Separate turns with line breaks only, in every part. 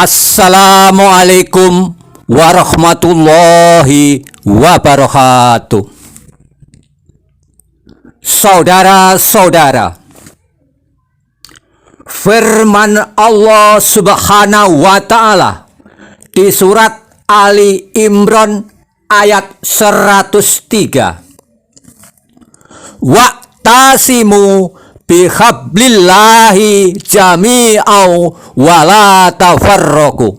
Assalamualaikum warahmatullahi wabarakatuh. Saudara-saudara, firman Allah Subhanahu wa Ta'ala di surat Ali Imran ayat 103. Wa'tasimu bihablillahi jami'au wala tafarraqu,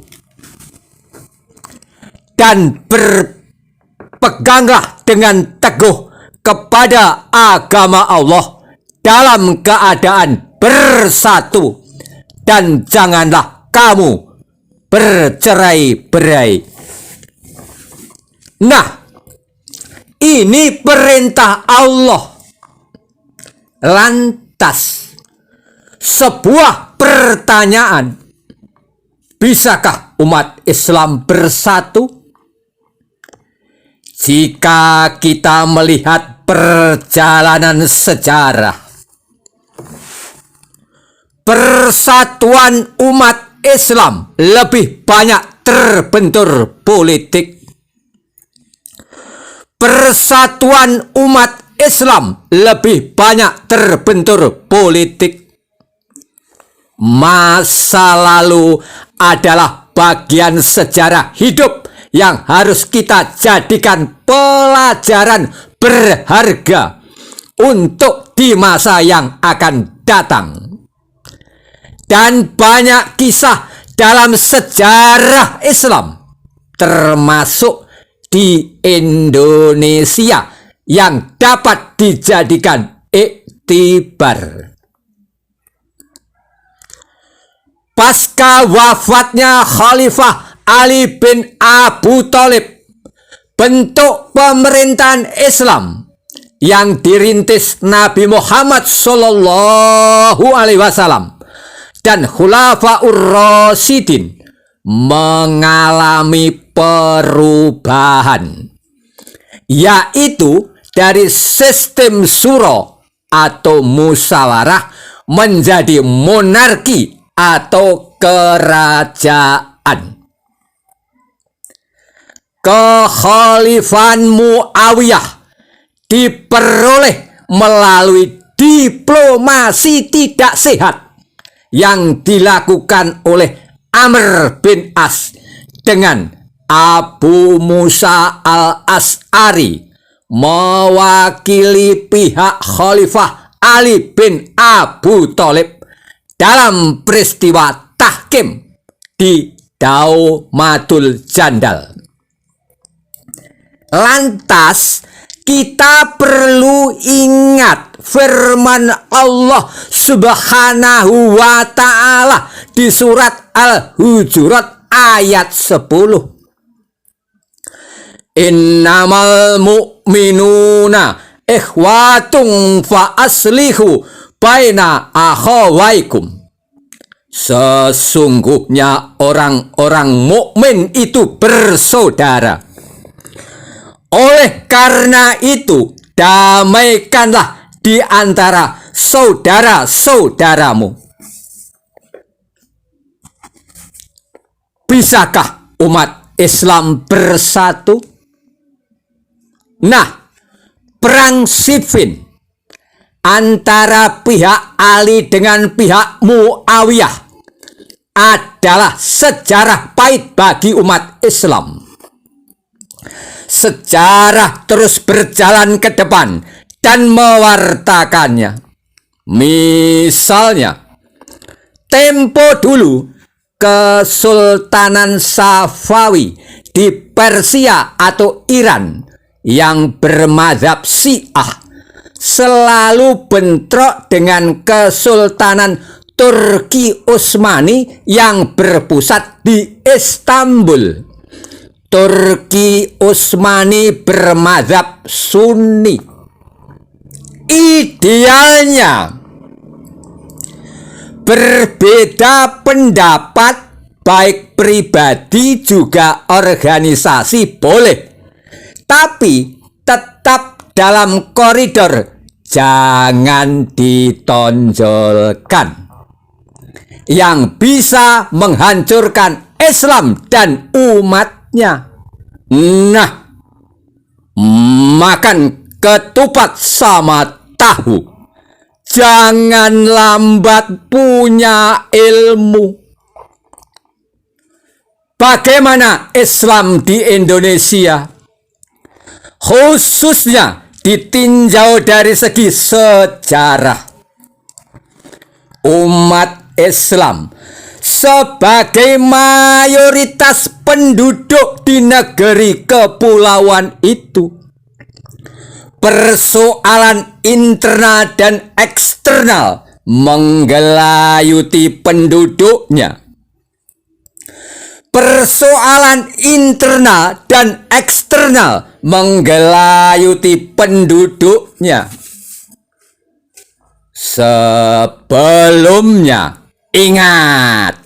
dan berpeganglah dengan teguh kepada agama Allah dalam keadaan bersatu, dan janganlah kamu bercerai-berai. Nah, ini perintah Allah. Lantas, sebuah pertanyaan, bisakah umat Islam bersatu? Jika kita melihat perjalanan sejarah, persatuan umat Islam lebih banyak terbentur politik. Persatuan umat Islam lebih banyak terbentur politik. Masa lalu adalah bagian sejarah hidup yang harus kita jadikan pelajaran berharga untuk di masa yang akan datang. Dan banyak kisah dalam sejarah Islam, termasuk di Indonesia, yang dapat dijadikan iktibar. Pasca wafatnya Khalifah Ali bin Abu Thalib, bentuk pemerintahan Islam yang dirintis Nabi Muhammad Sallallahu Alaihi Wasallam dan Khulafaur Rasyidin mengalami perubahan, yaitu dari sistem syuro atau musyawarah menjadi monarki atau kerajaan. Kekhalifahan Muawiyah diperoleh melalui diplomasi tidak sehat yang dilakukan oleh Amr bin As dengan Abu Musa al-Asy'ari mewakili pihak Khalifah Ali bin Abu Thalib dalam peristiwa tahkim di Daumatul Jandal. Lantas kita perlu ingat firman Allah Subhanahu wa Ta'ala di surat Al-Hujurat ayat 10. Innamal mu'minuna ikhwatun fa aslihu baina akhawaikum. Sesungguhnya orang-orang mukmin itu bersaudara. Oleh karena itu, damaikanlah di antara saudara-saudaramu. Bisakah umat Islam bersatu? Nah, perang Siffin antara pihak Ali dengan pihak Muawiyah adalah sejarah pahit bagi umat Islam. Sejarah terus berjalan ke depan dan mewartakannya. Misalnya, tempo dulu Kesultanan Safawi di Persia atau Iran yang bermadzhab Syiah selalu bentrok dengan Kesultanan Turki Utsmani yang berpusat di Istanbul. Turki Utsmani bermadzhab Sunni. Idealnya, berbeda pendapat baik pribadi juga organisasi boleh, tapi tetap dalam koridor, jangan ditonjolkan. yang bisa menghancurkan Islam dan umatnya. Nah, makan ketupat sama tahu. Jangan lambat punya ilmu. Bagaimana Islam di Indonesia? Khususnya ditinjau dari segi sejarah. Umat Islam sebagai mayoritas penduduk di negeri kepulauan itu, persoalan internal dan eksternal menggelayuti penduduknya. Persoalan internal dan eksternal menggelayuti penduduknya. Sebelumnya, ingat,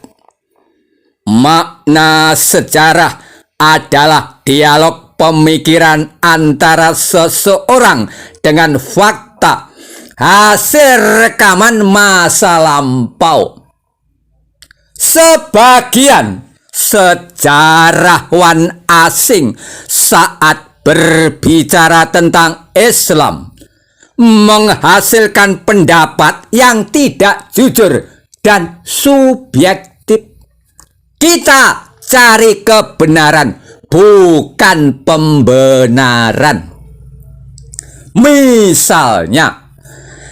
makna sejarah adalah dialog pemikiran antara seseorang dengan fakta hasil rekaman masa lampau. Sebagian sejarawan asing saat berbicara tentang Islam menghasilkan pendapat yang tidak jujur dan subjektif. Kita cari kebenaran, bukan pembenaran. Misalnya,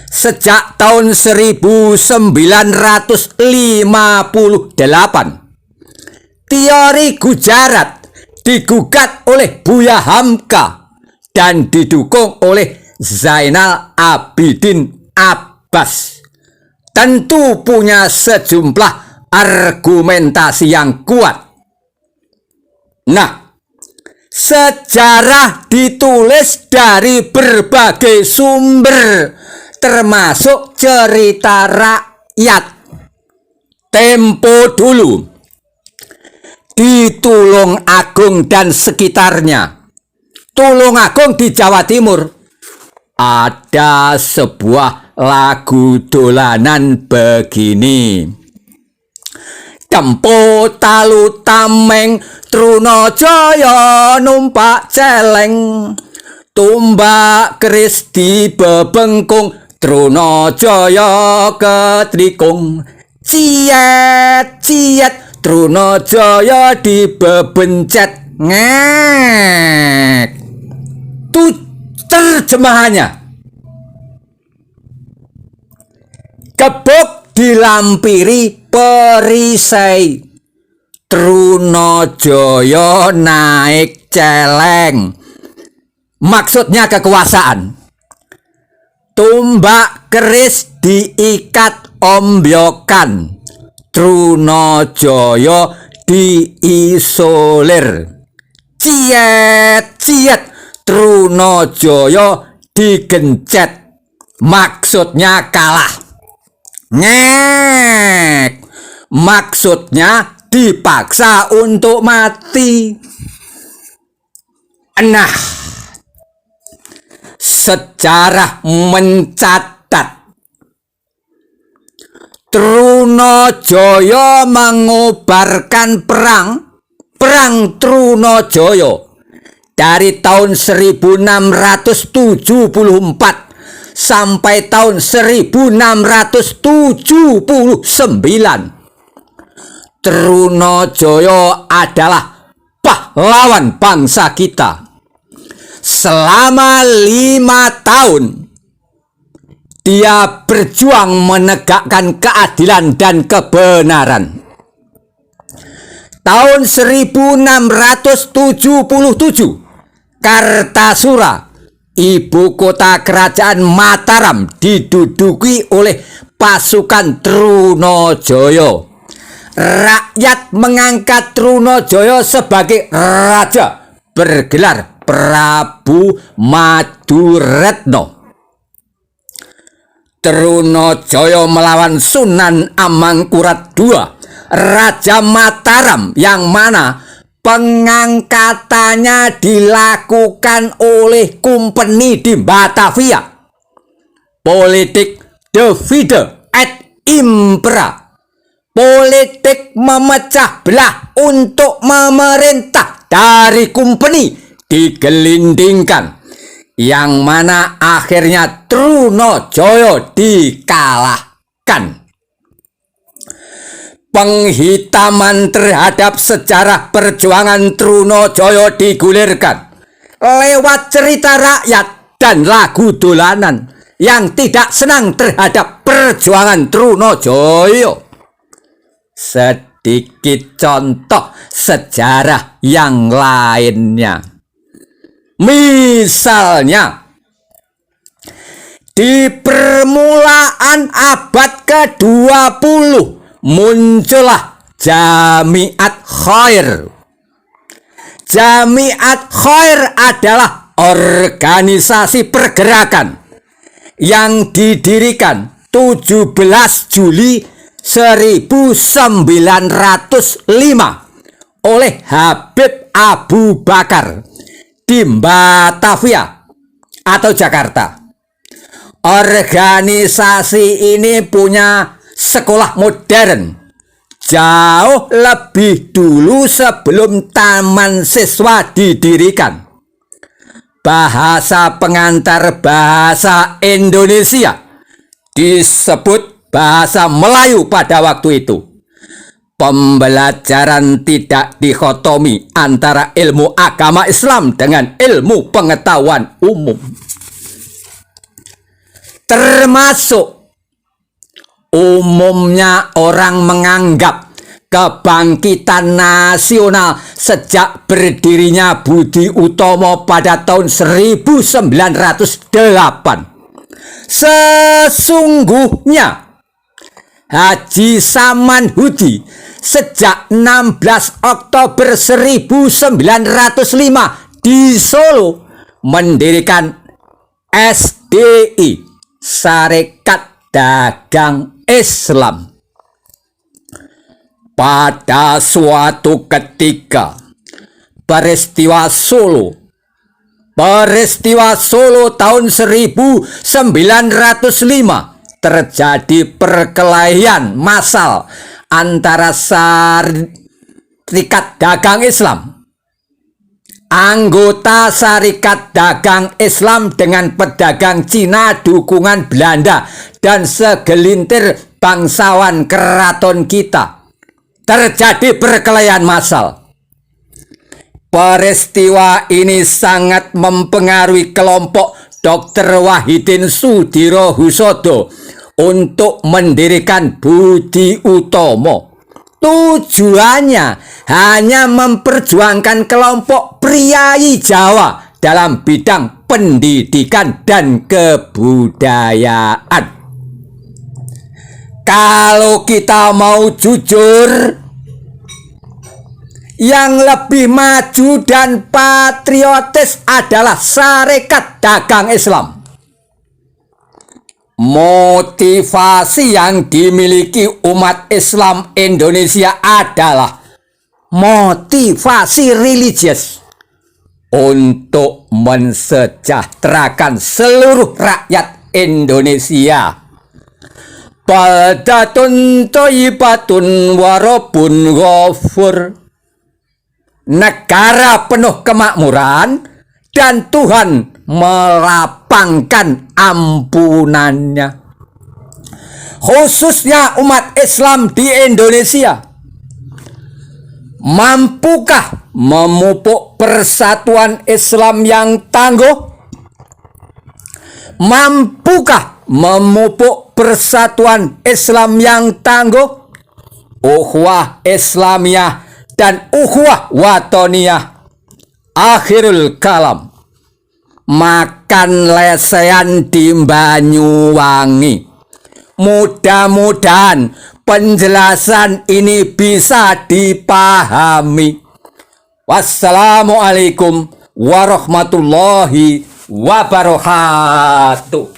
sejak tahun 1958, teori Gujarat digugat oleh Buya Hamka dan didukung oleh Zainal Abidin Abbas. Tentu punya sejumlah argumentasi yang kuat. Nah, sejarah ditulis dari berbagai sumber, termasuk cerita rakyat. Tempo dulu, di Tulung Agung dan sekitarnya, Tulung Agung di Jawa Timur, ada sebuah lagu dolanan begini. Tempo talu tameng Trunajaya numpak celeng, tumbak keris di bebengkung Trunajaya ketrikung. Ciet ciet Trunajaya dibebencet ngek. Itu terjemahannya. Gebuk dilampiri perisai, Trunajaya naik celeng. Maksudnya kekuasaan. Tumbak keris diikat ombyokan, Trunajaya diisolir. Ciet ciet Trunajaya digencet. Maksudnya kalah. Ngek, maksudnya dipaksa untuk mati. Nah, sejarah mencatat Trunajaya mengobarkan perang Trunajaya dari tahun 1674 sampai tahun 1679. Trunajaya adalah pahlawan bangsa kita. Selama 5 tahun dia berjuang menegakkan keadilan dan kebenaran. Tahun 1677, Kartasura, ibu kota kerajaan Mataram, diduduki oleh pasukan Trunajaya. Rakyat mengangkat Trunajaya sebagai raja, bergelar Prabu Maduretno. Trunajaya melawan Sunan Amangkurat II, Raja Mataram, yang mana pengangkatannya dilakukan oleh company di Batavia. Politik divide et impera. politik memecah belah untuk memerintah dari Kompeni digelindingkan, yang mana akhirnya Trunojoyo dikalahkan. Penghitaman terhadap sejarah perjuangan Trunojoyo digulirkan lewat cerita rakyat dan lagu dolanan yang tidak senang terhadap perjuangan Trunojoyo. Sedikit contoh sejarah yang lainnya. Misalnya, di permulaan abad ke-20 muncullah Jamiat Khair. Jamiat Khair adalah organisasi pergerakan yang didirikan 17 Juli 1905 oleh Habib Abu Bakar di Batavia atau Jakarta. Organisasi ini punya sekolah modern jauh lebih dulu sebelum taman siswa didirikan. Bahasa pengantar bahasa Indonesia disebut bahasa Melayu pada waktu itu. Pembelajaran tidak dikotomi antara ilmu agama Islam dengan ilmu pengetahuan umum. Termasuk umumnya orang menganggap kebangkitan nasional sejak berdirinya Budi Utomo pada tahun 1908. Sesungguhnya Haji Samanhudi sejak 16 Oktober 1905 di Solo mendirikan SDI, Sarekat Dagang Islam. Pada suatu ketika, peristiwa Solo tahun 1905 terjadi perkelahian massal antara Sarekat Dagang Islam, anggota Sarekat Dagang Islam dengan pedagang Cina dukungan Belanda dan segelintir bangsawan keraton kita. Terjadi perkelahian massal. Peristiwa ini sangat mempengaruhi kelompok Dr. Wahidin Sudirohusodo untuk mendirikan Budi Utomo. Tujuannya hanya memperjuangkan kelompok priai Jawa dalam bidang pendidikan dan kebudayaan. Kalau kita mau jujur, yang lebih maju dan patriotis adalah Sarekat Dagang Islam. Motivasi yang dimiliki umat Islam Indonesia adalah motivasi religius untuk mensejahterakan seluruh rakyat Indonesia. Baldatun thayyibatun wa rabbun ghafur. Negara penuh kemakmuran dan Tuhan melapangkan ampunannya. Khususnya umat Islam di Indonesia. Mampukah memupuk persatuan Islam yang tangguh? Mampukah memupuk persatuan Islam yang tangguh? Ukhuwah Islamiyah dan ukhuwah watoniyah. Akhirul kalam. Makan lesehan di Banyuwangi. Mudah-mudahan penjelasan ini bisa dipahami. Wassalamualaikum warahmatullahi wabarakatuh.